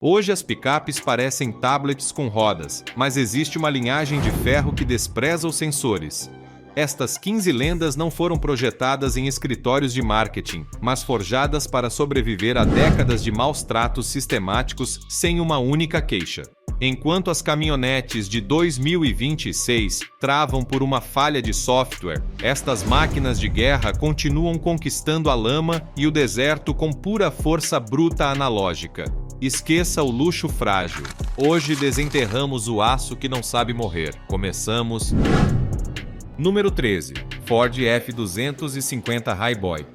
Hoje as picapes parecem tablets com rodas, mas existe uma linhagem de ferro que despreza os sensores. Estas 15 lendas não foram projetadas em escritórios de marketing, mas forjadas para sobreviver a décadas de maus tratos sistemáticos sem uma única queixa. Enquanto as caminhonetes de 2026 travam por uma falha de software, estas máquinas de guerra continuam conquistando a lama e o deserto com pura força bruta analógica. Esqueça o luxo frágil. Hoje desenterramos o aço que não sabe morrer. Começamos... Número 13. Ford F-250 Highboy.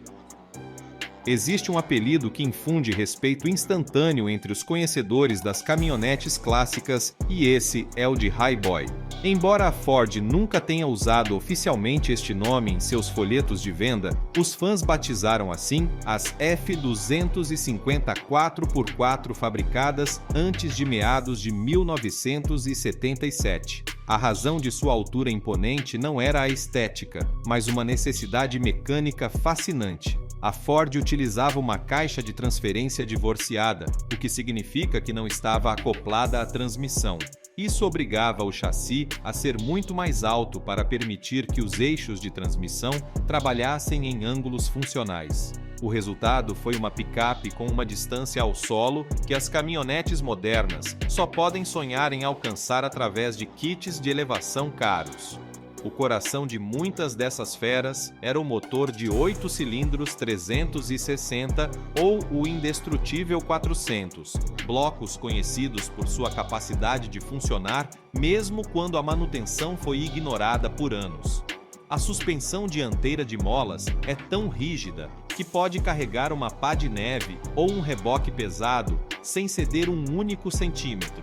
Existe um apelido que infunde respeito instantâneo entre os conhecedores das caminhonetes clássicas e esse é o de Highboy. Embora a Ford nunca tenha usado oficialmente este nome em seus folhetos de venda, os fãs batizaram assim as F-250 4x4 fabricadas antes de meados de 1977. A razão de sua altura imponente não era a estética, mas uma necessidade mecânica fascinante. A Ford utilizava uma caixa de transferência divorciada, o que significa que não estava acoplada à transmissão. Isso obrigava o chassi a ser muito mais alto para permitir que os eixos de transmissão trabalhassem em ângulos funcionais. O resultado foi uma picape com uma distância ao solo que as caminhonetes modernas só podem sonhar em alcançar através de kits de elevação caros. O coração de muitas dessas feras era o motor de 8 cilindros 360 ou o indestrutível 400, blocos conhecidos por sua capacidade de funcionar mesmo quando a manutenção foi ignorada por anos. A suspensão dianteira de molas é tão rígida que pode carregar uma pá de neve ou um reboque pesado sem ceder um único centímetro.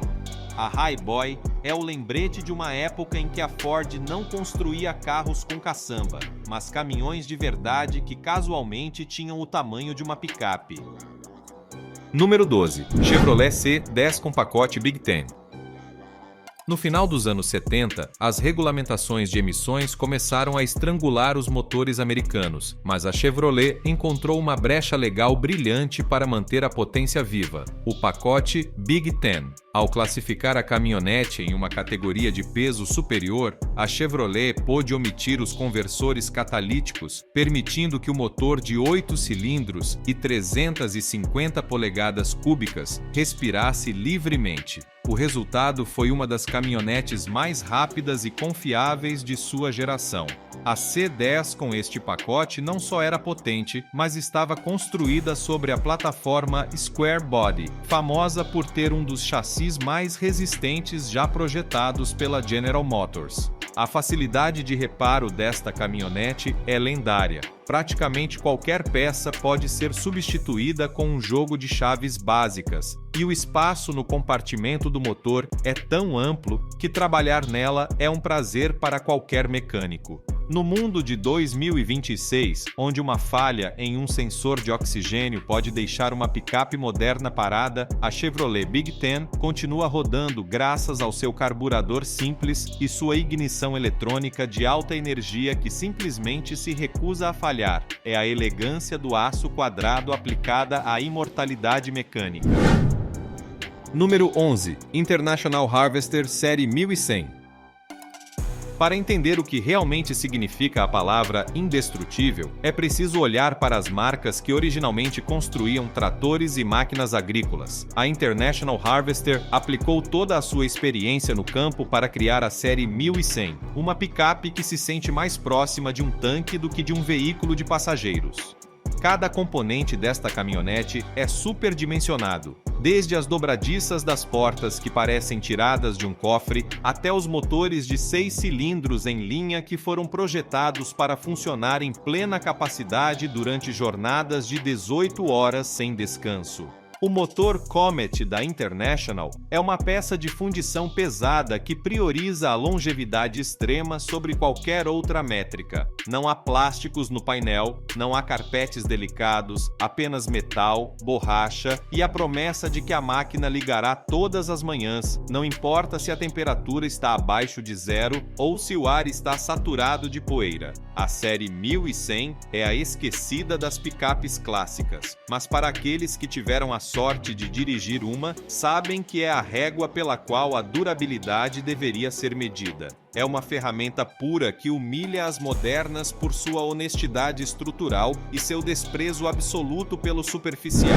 A Highboy é o lembrete de uma época em que a Ford não construía carros com caçamba, mas caminhões de verdade que casualmente tinham o tamanho de uma picape. Número 12. Chevrolet C10 com pacote Big Ten. No final dos anos 70, as regulamentações de emissões começaram a estrangular os motores americanos, mas a Chevrolet encontrou uma brecha legal brilhante para manter a potência viva: o pacote Big Ten. Ao classificar a caminhonete em uma categoria de peso superior, a Chevrolet pôde omitir os conversores catalíticos, permitindo que o motor de 8 cilindros e 350 polegadas cúbicas respirasse livremente. O resultado foi uma das caminhonetes mais rápidas e confiáveis de sua geração. A C10 com este pacote não só era potente, mas estava construída sobre a plataforma Square Body, famosa por ter um dos chassis mais resistentes já projetados pela General Motors. A facilidade de reparo desta caminhonete é lendária. Praticamente qualquer peça pode ser substituída com um jogo de chaves básicas, e o espaço no compartimento do motor é tão amplo que trabalhar nela é um prazer para qualquer mecânico. No mundo de 2026, onde uma falha em um sensor de oxigênio pode deixar uma picape moderna parada, a Chevrolet Big Ten continua rodando graças ao seu carburador simples e sua ignição eletrônica de alta energia que simplesmente se recusa a falhar. É a elegância do aço quadrado aplicada à imortalidade mecânica. Número 11. International Harvester Série 1100. Para entender o que realmente significa a palavra indestrutível, é preciso olhar para as marcas que originalmente construíam tratores e máquinas agrícolas. A International Harvester aplicou toda a sua experiência no campo para criar a série 1100, uma picape que se sente mais próxima de um tanque do que de um veículo de passageiros. Cada componente desta caminhonete é superdimensionado, desde as dobradiças das portas que parecem tiradas de um cofre, até os motores de 6 cilindros em linha que foram projetados para funcionar em plena capacidade durante jornadas de 18 horas sem descanso. O motor Comet da International é uma peça de fundição pesada que prioriza a longevidade extrema sobre qualquer outra métrica. Não há plásticos no painel, não há carpetes delicados, apenas metal, borracha e a promessa de que a máquina ligará todas as manhãs, não importa se a temperatura está abaixo de zero ou se o ar está saturado de poeira. A série 1100 é a esquecida das picapes clássicas, mas para aqueles que tiveram a sorte de dirigir uma, sabem que é a régua pela qual a durabilidade deveria ser medida. É uma ferramenta pura que humilha as modernas por sua honestidade estrutural e seu desprezo absoluto pelo superficial.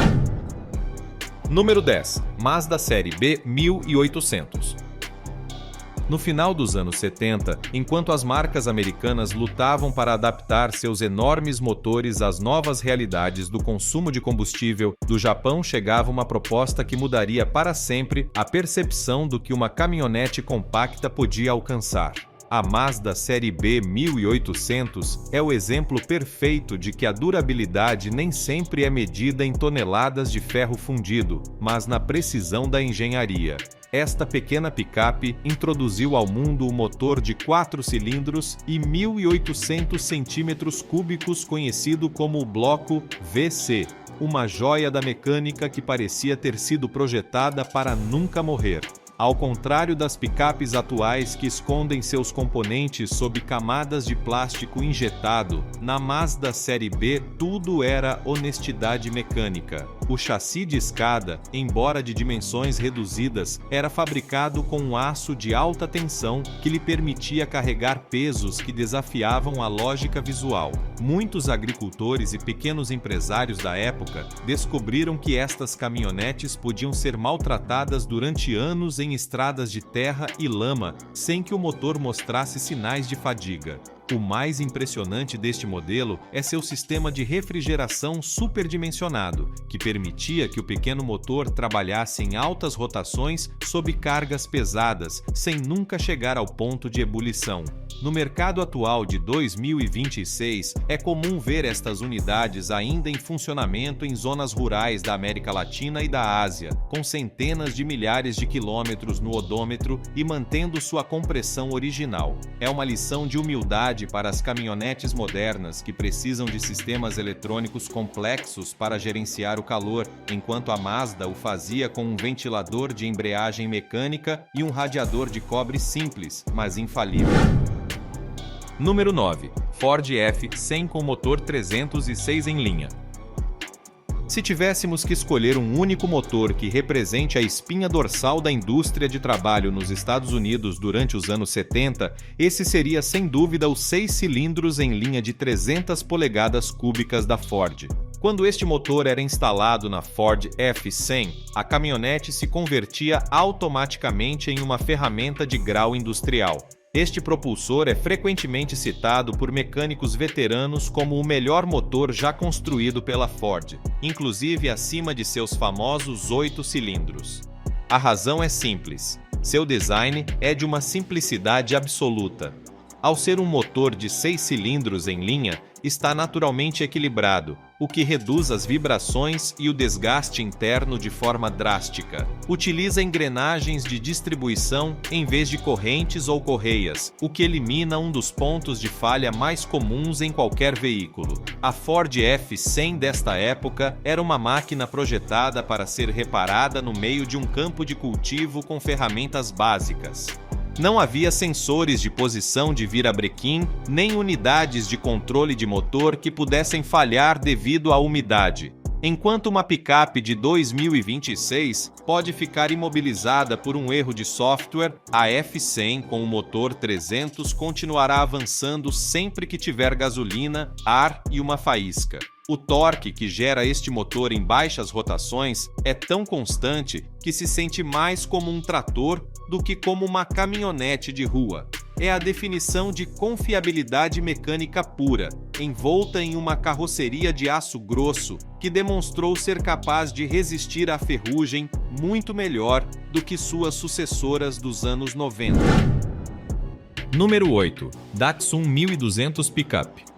Número 10. Mazda Série B 1800. No final dos anos 70, enquanto as marcas americanas lutavam para adaptar seus enormes motores às novas realidades do consumo de combustível, do Japão chegava uma proposta que mudaria para sempre a percepção do que uma caminhonete compacta podia alcançar. A Mazda Série B 1800 é o exemplo perfeito de que a durabilidade nem sempre é medida em toneladas de ferro fundido, mas na precisão da engenharia. Esta pequena picape introduziu ao mundo o motor de 4 cilindros e 1.800 centímetros cúbicos conhecido como o bloco VC, uma joia da mecânica que parecia ter sido projetada para nunca morrer. Ao contrário das picapes atuais que escondem seus componentes sob camadas de plástico injetado, na Mazda Série B tudo era honestidade mecânica. O chassi de escada, embora de dimensões reduzidas, era fabricado com um aço de alta tensão que lhe permitia carregar pesos que desafiavam a lógica visual. Muitos agricultores e pequenos empresários da época descobriram que estas caminhonetes podiam ser maltratadas durante anos em estradas de terra e lama, sem que o motor mostrasse sinais de fadiga. O mais impressionante deste modelo é seu sistema de refrigeração superdimensionado, que permitia que o pequeno motor trabalhasse em altas rotações sob cargas pesadas, sem nunca chegar ao ponto de ebulição. No mercado atual de 2026, é comum ver estas unidades ainda em funcionamento em zonas rurais da América Latina e da Ásia, com centenas de milhares de quilômetros no odômetro e mantendo sua compressão original. É uma lição de humildade para as caminhonetes modernas que precisam de sistemas eletrônicos complexos para gerenciar o calor, enquanto a Mazda o fazia com um ventilador de embreagem mecânica e um radiador de cobre simples, mas infalível. Número 9. Ford F100 com motor 306 em linha. Se tivéssemos que escolher um único motor que represente a espinha dorsal da indústria de trabalho nos Estados Unidos durante os anos 70, esse seria sem dúvida os 6 cilindros em linha de 300 polegadas cúbicas da Ford. Quando este motor era instalado na Ford F100, a caminhonete se convertia automaticamente em uma ferramenta de grau industrial. Este propulsor é frequentemente citado por mecânicos veteranos como o melhor motor já construído pela Ford, inclusive acima de seus famosos 8 cilindros. A razão é simples. Seu design é de uma simplicidade absoluta. Ao ser um motor de 6 cilindros em linha, está naturalmente equilibrado, o que reduz as vibrações e o desgaste interno de forma drástica. Utiliza engrenagens de distribuição em vez de correntes ou correias, o que elimina um dos pontos de falha mais comuns em qualquer veículo. A Ford F100 desta época era uma máquina projetada para ser reparada no meio de um campo de cultivo com ferramentas básicas. Não havia sensores de posição de virabrequim, nem unidades de controle de motor que pudessem falhar devido à umidade. Enquanto uma picape de 2026 pode ficar imobilizada por um erro de software, a F100 com o motor 300 continuará avançando sempre que tiver gasolina, ar e uma faísca. O torque que gera este motor em baixas rotações é tão constante que se sente mais como um trator do que como uma caminhonete de rua. É a definição de confiabilidade mecânica pura, envolta em uma carroceria de aço grosso que demonstrou ser capaz de resistir à ferrugem muito melhor do que suas sucessoras dos anos 90. Número 8. Datsun 1200 Pickup.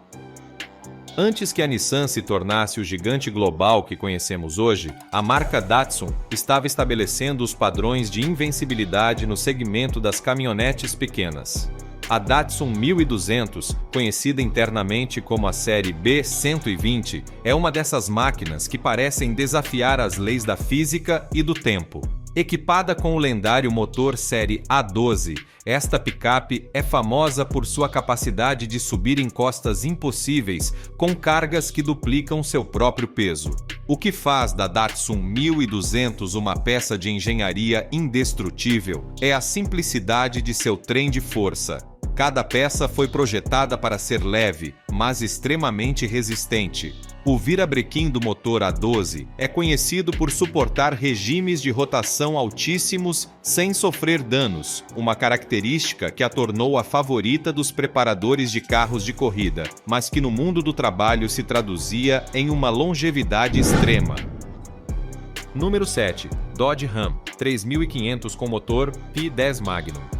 Antes que a Nissan se tornasse o gigante global que conhecemos hoje, a marca Datsun estava estabelecendo os padrões de invencibilidade no segmento das caminhonetes pequenas. A Datsun 1200, conhecida internamente como a série B120, é uma dessas máquinas que parecem desafiar as leis da física e do tempo. Equipada com o lendário motor série A12, esta picape é famosa por sua capacidade de subir encostas impossíveis com cargas que duplicam seu próprio peso. O que faz da Datsun 1200 uma peça de engenharia indestrutível é a simplicidade de seu trem de força. Cada peça foi projetada para ser leve, mas extremamente resistente. O virabrequim do motor A12 é conhecido por suportar regimes de rotação altíssimos sem sofrer danos, uma característica que a tornou a favorita dos preparadores de carros de corrida, mas que no mundo do trabalho se traduzia em uma longevidade extrema. Número 7. Dodge Ram 3500 com motor P10 Magnum.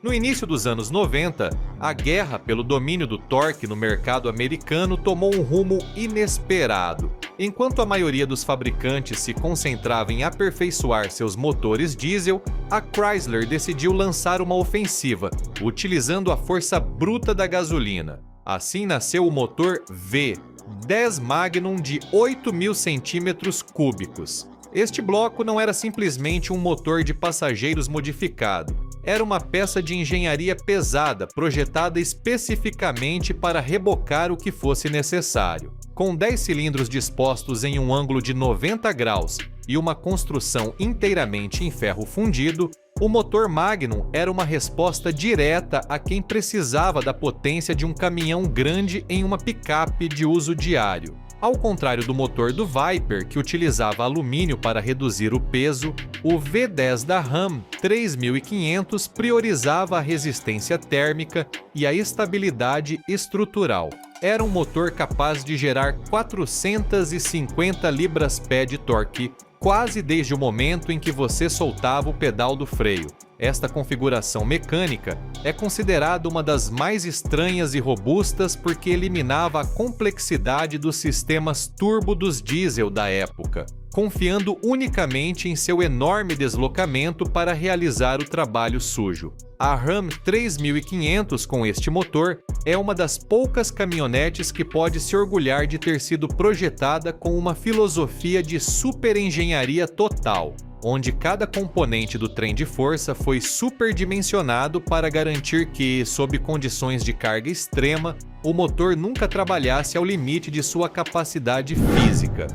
No início dos anos 90, a guerra pelo domínio do torque no mercado americano tomou um rumo inesperado. Enquanto a maioria dos fabricantes se concentrava em aperfeiçoar seus motores diesel, a Chrysler decidiu lançar uma ofensiva, utilizando a força bruta da gasolina. Assim nasceu o motor V10 Magnum de 8.000 centímetros cúbicos. Este bloco não era simplesmente um motor de passageiros modificado. Era uma peça de engenharia pesada, projetada especificamente para rebocar o que fosse necessário. Com 10 cilindros dispostos em um ângulo de 90 graus e uma construção inteiramente em ferro fundido, o motor Magnum era uma resposta direta a quem precisava da potência de um caminhão grande em uma picape de uso diário. Ao contrário do motor do Viper, que utilizava alumínio para reduzir o peso, o V10 da Ram 3500 priorizava a resistência térmica e a estabilidade estrutural. Era um motor capaz de gerar 450 libras-pé de torque, quase desde o momento em que você soltava o pedal do freio. Esta configuração mecânica é considerada uma das mais estranhas e robustas porque eliminava a complexidade dos sistemas turbo dos diesel da época, confiando unicamente em seu enorme deslocamento para realizar o trabalho sujo. A Ram 3500 com este motor é uma das poucas caminhonetes que pode se orgulhar de ter sido projetada com uma filosofia de superengenharia total, onde cada componente do trem de força foi superdimensionado para garantir que, sob condições de carga extrema, o motor nunca trabalhasse ao limite de sua capacidade física.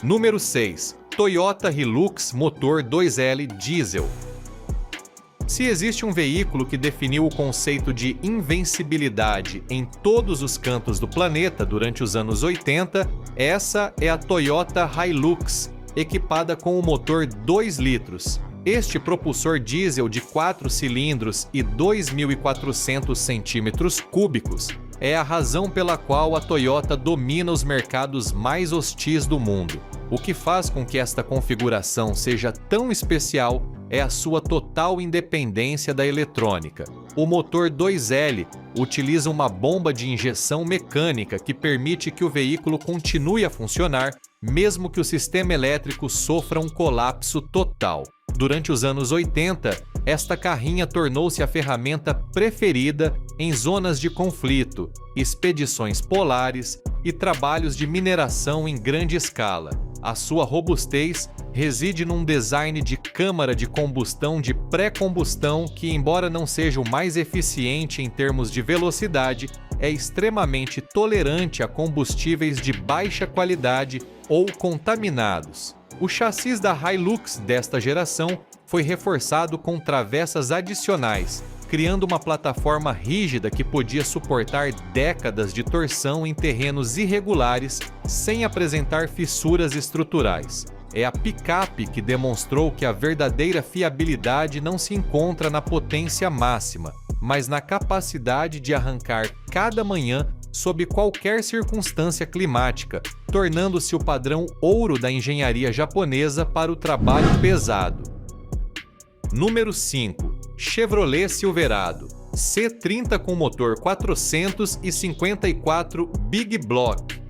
Número 6. Toyota Hilux motor 2L diesel. Se existe um veículo que definiu o conceito de invencibilidade em todos os cantos do planeta durante os anos 80, essa é a Toyota Hilux, equipada com o motor 2 litros. Este propulsor diesel de 4 cilindros e 2.400 centímetros cúbicos é a razão pela qual a Toyota domina os mercados mais hostis do mundo. O que faz com que esta configuração seja tão especial é a sua total independência da eletrônica. O motor 2L utiliza uma bomba de injeção mecânica que permite que o veículo continue a funcionar, mesmo que o sistema elétrico sofra um colapso total. Durante os anos 80, esta carrinha tornou-se a ferramenta preferida em zonas de conflito, expedições polares e trabalhos de mineração em grande escala. A sua robustez reside num design de câmara de combustão de pré-combustão que, embora não seja o mais eficiente em termos de velocidade, é extremamente tolerante a combustíveis de baixa qualidade ou contaminados. O chassi da Hilux desta geração foi reforçado com travessas adicionais, criando uma plataforma rígida que podia suportar décadas de torção em terrenos irregulares sem apresentar fissuras estruturais. É a picape que demonstrou que a verdadeira fiabilidade não se encontra na potência máxima, mas na capacidade de arrancar cada manhã sob qualquer circunstância climática, tornando-se o padrão ouro da engenharia japonesa para o trabalho pesado. Número 5. Chevrolet Silverado C30 com motor 454 Big Block.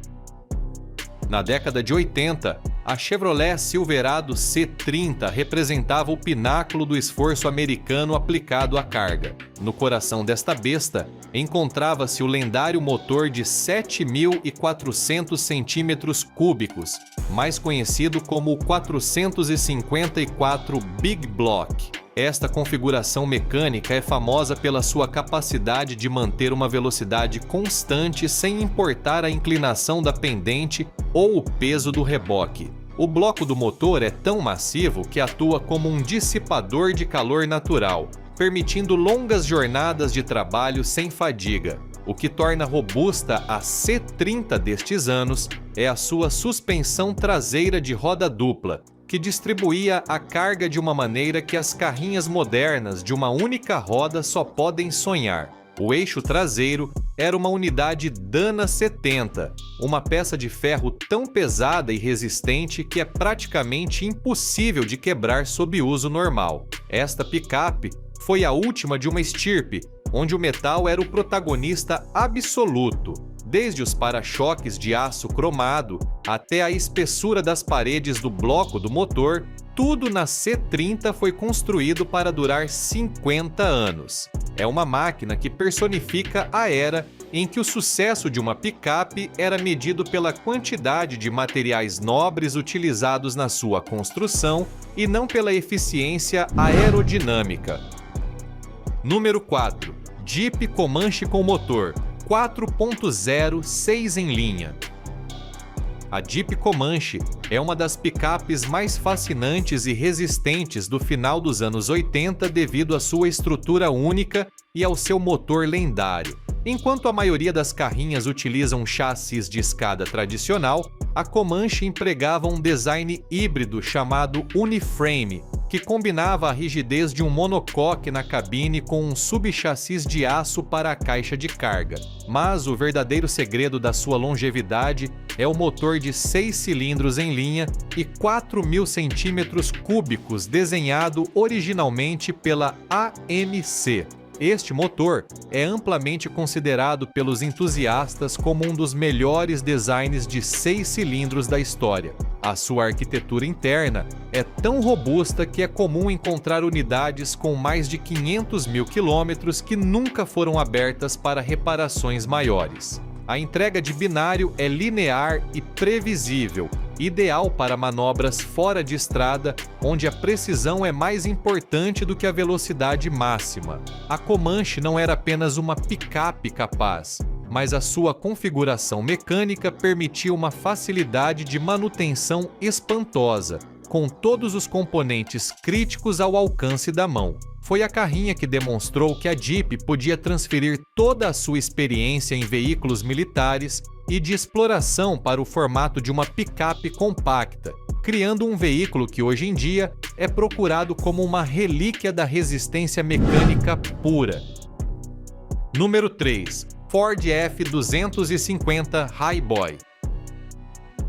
Na década de 80, A Chevrolet Silverado C30 representava o pináculo do esforço americano aplicado à carga. No coração desta besta, encontrava-se o lendário motor de 7.400 centímetros cúbicos, mais conhecido como o 454 Big Block. Esta configuração mecânica é famosa pela sua capacidade de manter uma velocidade constante sem importar a inclinação da pendente ou o peso do reboque. O bloco do motor é tão massivo que atua como um dissipador de calor natural, permitindo longas jornadas de trabalho sem fadiga. O que torna robusta a C30 destes anos é a sua suspensão traseira de roda dupla, que distribuía a carga de uma maneira que as carrinhas modernas de uma única roda só podem sonhar. O eixo traseiro era uma unidade Dana 70, uma peça de ferro tão pesada e resistente que é praticamente impossível de quebrar sob uso normal. Esta picape foi a última de uma estirpe, onde o metal era o protagonista absoluto. Desde os para-choques de aço cromado até a espessura das paredes do bloco do motor, tudo na C30 foi construído para durar 50 anos. É uma máquina que personifica a era em que o sucesso de uma picape era medido pela quantidade de materiais nobres utilizados na sua construção e não pela eficiência aerodinâmica. Número 4. Jeep Comanche com motor 4.0 6 em linha. A Jeep Comanche é uma das picapes mais fascinantes e resistentes do final dos anos 80 devido à sua estrutura única e ao seu motor lendário. Enquanto a maioria das carrinhas utilizam chassis de escada tradicional, a Comanche empregava um design híbrido chamado Uniframe, que combinava a rigidez de um monocoque na cabine com um subchassis de aço para a caixa de carga. Mas o verdadeiro segredo da sua longevidade é o motor de 6 cilindros em linha e 4.000 centímetros cúbicos desenhado originalmente pela AMC. Este motor é amplamente considerado pelos entusiastas como um dos melhores designs de 6 cilindros da história. A sua arquitetura interna é tão robusta que é comum encontrar unidades com mais de 500.000 quilômetros que nunca foram abertas para reparações maiores. A entrega de binário é linear e previsível, ideal para manobras fora de estrada, onde a precisão é mais importante do que a velocidade máxima. A Comanche não era apenas uma picape capaz, mas a sua configuração mecânica permitia uma facilidade de manutenção espantosa, com todos os componentes críticos ao alcance da mão. Foi a carrinha que demonstrou que a Jeep podia transferir toda a sua experiência em veículos militares e de exploração para o formato de uma picape compacta, criando um veículo que hoje em dia é procurado como uma relíquia da resistência mecânica pura. Número 3. Ford F-250 Highboy.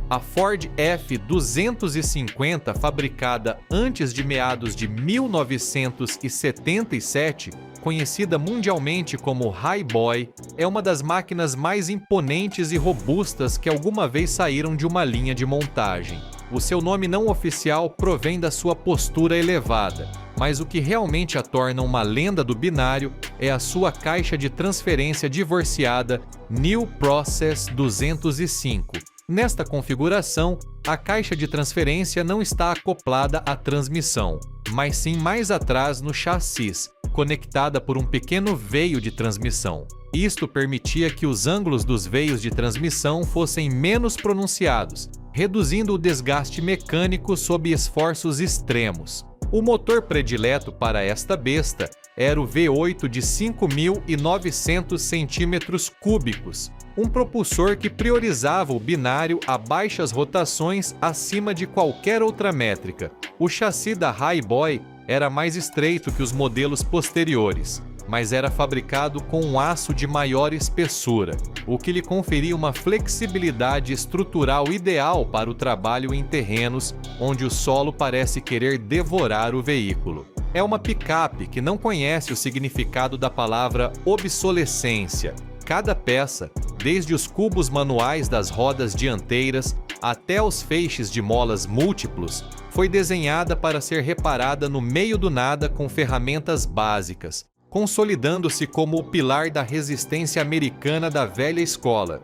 A Ford F-250, fabricada antes de meados de 1977, conhecida mundialmente como Highboy, é uma das máquinas mais imponentes e robustas que alguma vez saíram de uma linha de montagem. O seu nome não oficial provém da sua postura elevada, mas o que realmente a torna uma lenda do binário é a sua caixa de transferência divorciada New Process 205. Nesta configuração, a caixa de transferência não está acoplada à transmissão, mas sim mais atrás no chassi, conectada por um pequeno veio de transmissão. Isto permitia que os ângulos dos veios de transmissão fossem menos pronunciados, reduzindo o desgaste mecânico sob esforços extremos. O motor predileto para esta besta era o V8 de 5.900 centímetros cúbicos, um propulsor que priorizava o binário a baixas rotações acima de qualquer outra métrica. O chassi da Highboy era mais estreito que os modelos posteriores, mas era fabricado com um aço de maior espessura, o que lhe conferia uma flexibilidade estrutural ideal para o trabalho em terrenos onde o solo parece querer devorar o veículo. É uma picape que não conhece o significado da palavra obsolescência. Cada peça, desde os cubos manuais das rodas dianteiras até os feixes de molas múltiplos, foi desenhada para ser reparada no meio do nada com ferramentas básicas, consolidando-se como o pilar da resistência americana da velha escola.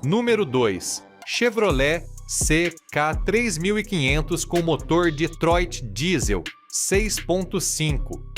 Número 2. Chevrolet CK3500 com motor Detroit Diesel 6.5.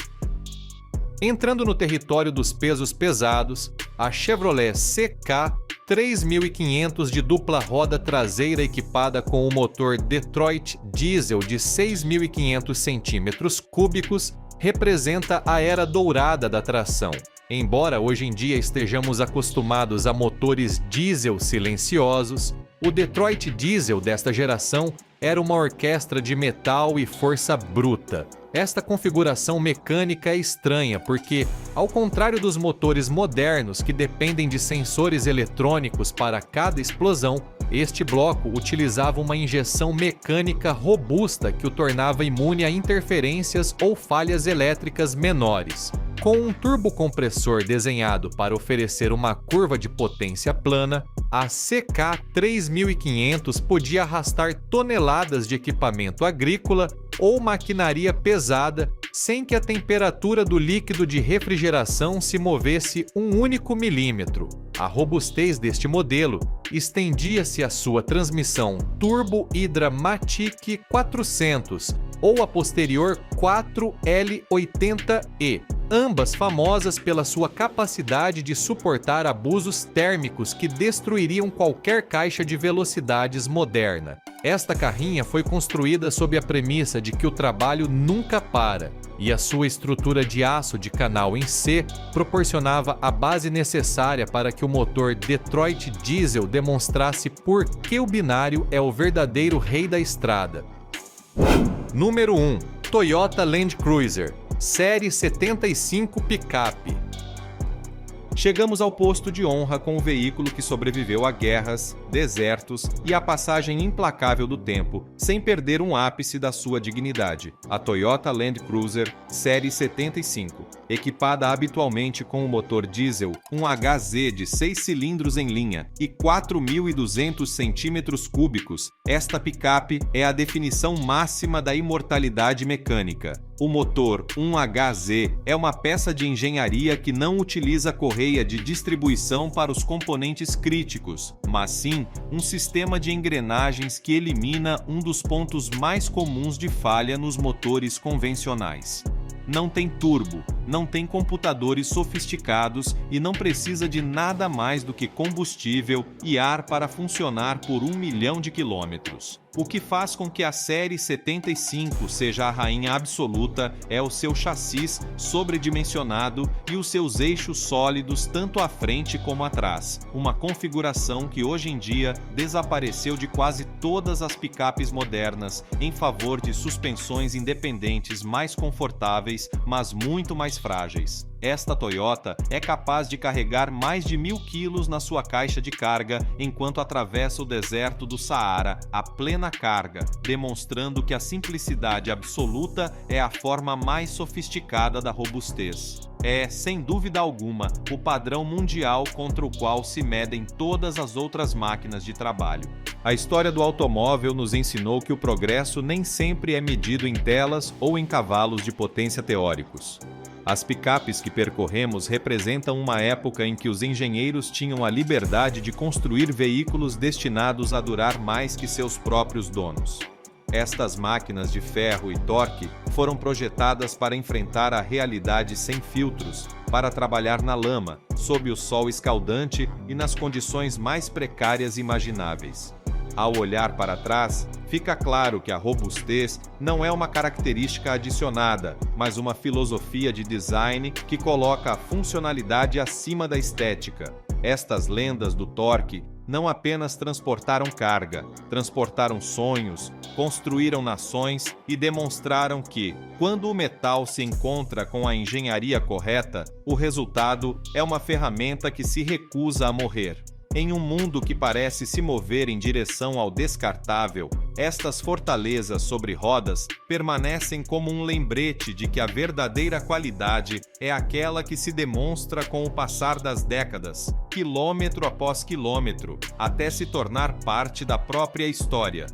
Entrando no território dos pesos pesados, a Chevrolet CK3500 de dupla roda traseira equipada com o motor Detroit Diesel de 6.500 cm3 representa a era dourada da tração. Embora hoje em dia estejamos acostumados a motores diesel silenciosos, o Detroit Diesel desta geração era uma orquestra de metal e força bruta. Esta configuração mecânica é estranha porque, ao contrário dos motores modernos que dependem de sensores eletrônicos para cada explosão, este bloco utilizava uma injeção mecânica robusta que o tornava imune a interferências ou falhas elétricas menores. Com um turbocompressor desenhado para oferecer uma curva de potência plana, a CK3500 podia arrastar toneladas de equipamento agrícola ou maquinaria pesada sem que a temperatura do líquido de refrigeração se movesse um único milímetro. A robustez deste modelo estendia-se à sua transmissão Turbo Hydra Matic 400 ou a posterior 4L80E, ambas famosas pela sua capacidade de suportar abusos térmicos que destruiriam qualquer caixa de velocidades moderna. Esta carrinha foi construída sob a premissa de que o trabalho nunca para, e a sua estrutura de aço de canal em C proporcionava a base necessária para que o motor Detroit Diesel demonstrasse por que o binário é o verdadeiro rei da estrada. Número 1. Toyota Land Cruiser Série 75 Picape. Chegamos ao posto de honra com o veículo que sobreviveu a guerras, desertos e a passagem implacável do tempo, sem perder um ápice da sua dignidade. A Toyota Land Cruiser Série 75, equipada habitualmente com o motor diesel, um HZ de 6 cilindros em linha e 4.200 cm3, esta picape é a definição máxima da imortalidade mecânica. O motor 1HZ é uma peça de engenharia que não utiliza correia de distribuição para os componentes críticos, mas sim um sistema de engrenagens que elimina um dos pontos mais comuns de falha nos motores convencionais. Não tem turbo, não tem computadores sofisticados e não precisa de nada mais do que combustível e ar para funcionar por 1 milhão de quilômetros. O que faz com que a série 75 seja a rainha absoluta é o seu chassis sobredimensionado e os seus eixos sólidos tanto à frente como atrás, uma configuração que hoje em dia desapareceu de quase todas as picapes modernas em favor de suspensões independentes mais confortáveis, mas muito mais frágeis. Esta Toyota é capaz de carregar mais de 1.000 quilos na sua caixa de carga enquanto atravessa o deserto do Saara a plena carga, demonstrando que a simplicidade absoluta é a forma mais sofisticada da robustez. É, sem dúvida alguma, o padrão mundial contra o qual se medem todas as outras máquinas de trabalho. A história do automóvel nos ensinou que o progresso nem sempre é medido em telas ou em cavalos de potência teóricos. As picapes que percorremos representam uma época em que os engenheiros tinham a liberdade de construir veículos destinados a durar mais que seus próprios donos. Estas máquinas de ferro e torque foram projetadas para enfrentar a realidade sem filtros, para trabalhar na lama, sob o sol escaldante e nas condições mais precárias imagináveis. Ao olhar para trás, fica claro que a robustez não é uma característica adicionada, mas uma filosofia de design que coloca a funcionalidade acima da estética. Estas lendas do torque não apenas transportaram carga, transportaram sonhos, construíram nações e demonstraram que, quando o metal se encontra com a engenharia correta, o resultado é uma ferramenta que se recusa a morrer. Em um mundo que parece se mover em direção ao descartável, Estas fortalezas sobre rodas permanecem como um lembrete de que a verdadeira qualidade é aquela que se demonstra com o passar das décadas, quilômetro após quilômetro, até se tornar parte da própria história.